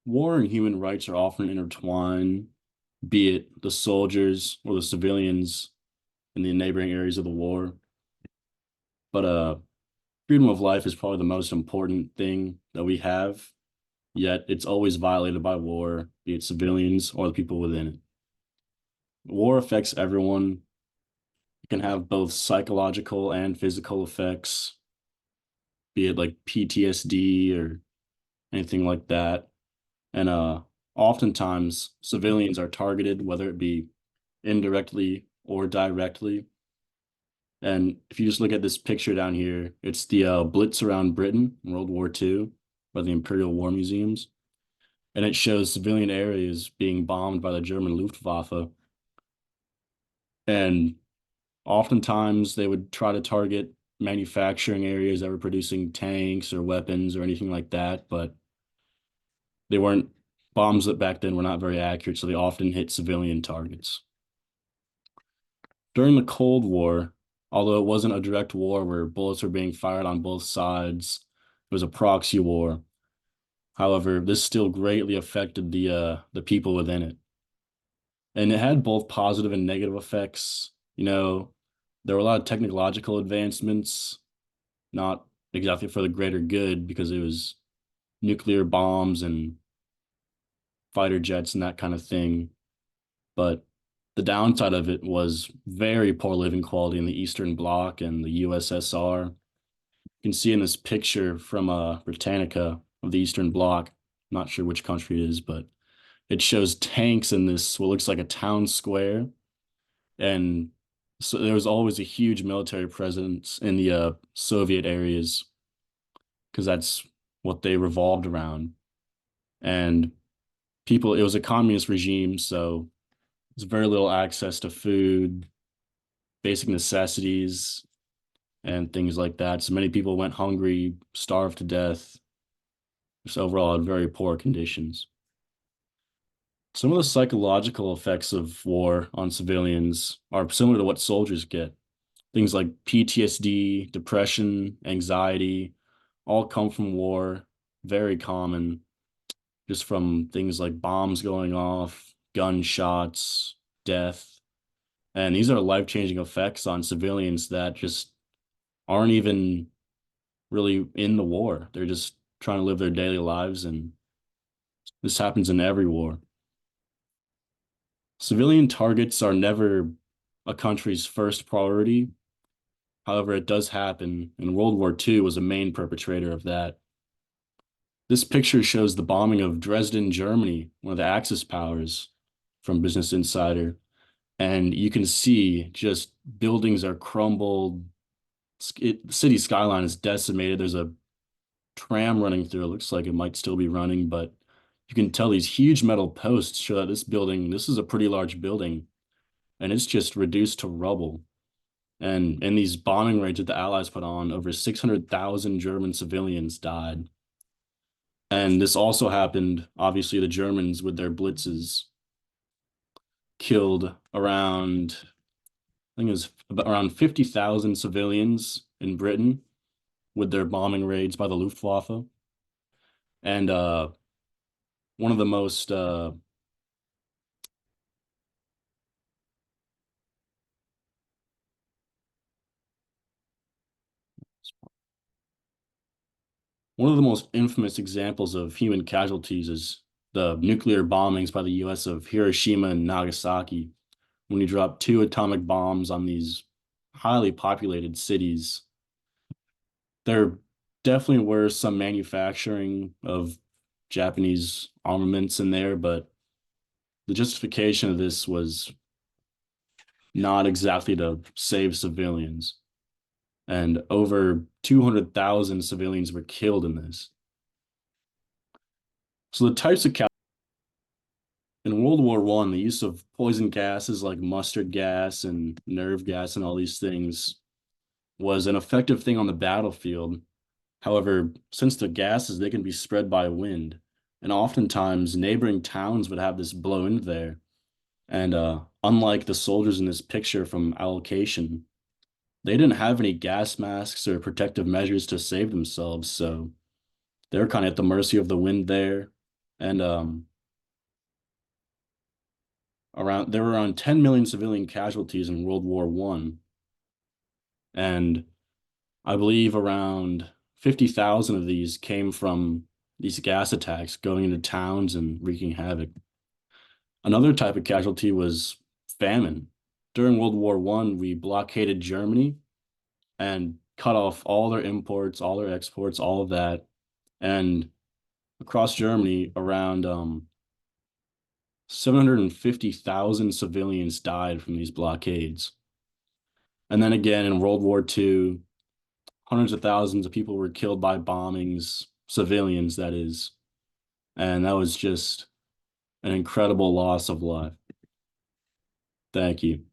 War and human rights are often intertwined, be it the soldiers or the civilians in the neighboring areas of the war. But freedom of life is probably the most important thing that we have, yet it's always violated by war, be it civilians or the people within it. War affects everyone. It can have both psychological and physical effects, be it like PTSD or anything like that. And oftentimes civilians are targeted, whether it be indirectly or directly. And if you just look at this picture down here, it's the Blitz around Britain in World War II by the Imperial War Museums. And it shows civilian areas being bombed by the German Luftwaffe. And oftentimes they would try to target manufacturing areas that were producing tanks or weapons or anything like that, but they weren't bombs that back then were not very accurate, so they often hit civilian targets. During the Cold War, although it wasn't a direct war where bullets were being fired on both sides, it was a proxy war. However, this still greatly affected the people within it. And it had both positive and negative effects. There were a lot of technological advancements, not exactly for the greater good, because it was nuclear bombs and fighter jets and that kind of thing. But the downside of it was very poor living quality in the Eastern Bloc and the USSR. You can see in this picture from Britannica of the Eastern Bloc, not sure which country it is, but it shows tanks in this what looks like a town square. And so there was always a huge military presence in the Soviet areas because that's what they revolved around. And it was a communist regime, so there's very little access to food, basic necessities, and things like that. So many people went hungry, starved to death, just overall had very poor conditions. Some of the psychological effects of war on civilians are similar to what soldiers get. Things like PTSD, depression, anxiety, all come from war, very common, just from things like bombs going off, gunshots, death. And these are life-changing effects on civilians that just aren't even really in the war. They're just trying to live their daily lives, and this happens in every war. Civilian targets are never a country's first priority. However, it does happen, and World War II was a main perpetrator of that. This picture shows the bombing of Dresden, Germany, one of the Axis powers, from Business Insider. And you can see just buildings are crumbled. The city skyline is decimated. There's a tram running through. It looks like it might still be running, but you can tell these huge metal posts show that this is a pretty large building, and it's just reduced to rubble. And in these bombing raids that the Allies put on, over 600,000 German civilians died. And this also happened, obviously, the Germans with their blitzes killed around, I think it was about around 50,000 civilians in Britain with their bombing raids by the Luftwaffe. And one of the most one of the most infamous examples of human casualties is the nuclear bombings by the US of Hiroshima and Nagasaki, when you drop two atomic bombs on these highly populated cities. There definitely were some manufacturing of Japanese armaments in there, but the justification of this was not exactly to save civilians. And over 200,000 civilians were killed in this. So the types of in World War I, the use of poison gases like mustard gas and nerve gas and all these things was an effective thing on the battlefield. However, since the gases, they can be spread by wind, and oftentimes neighboring towns would have this blow into there. And unlike the soldiers in this picture from Allocation, they didn't have any gas masks or protective measures to save themselves, so they're kind of at the mercy of the wind there. And around there were around 10 million civilian casualties in World War One, and I believe around 50,000 of these came from these gas attacks going into towns and wreaking havoc. Another type of casualty was famine. During World War One, we blockaded Germany and cut off all their imports, all their exports, all of that. And across Germany, around 750,000 civilians died from these blockades. And then again in World War II, hundreds of thousands of people were killed by bombings, civilians, that is. And that was just an incredible loss of life. Thank you.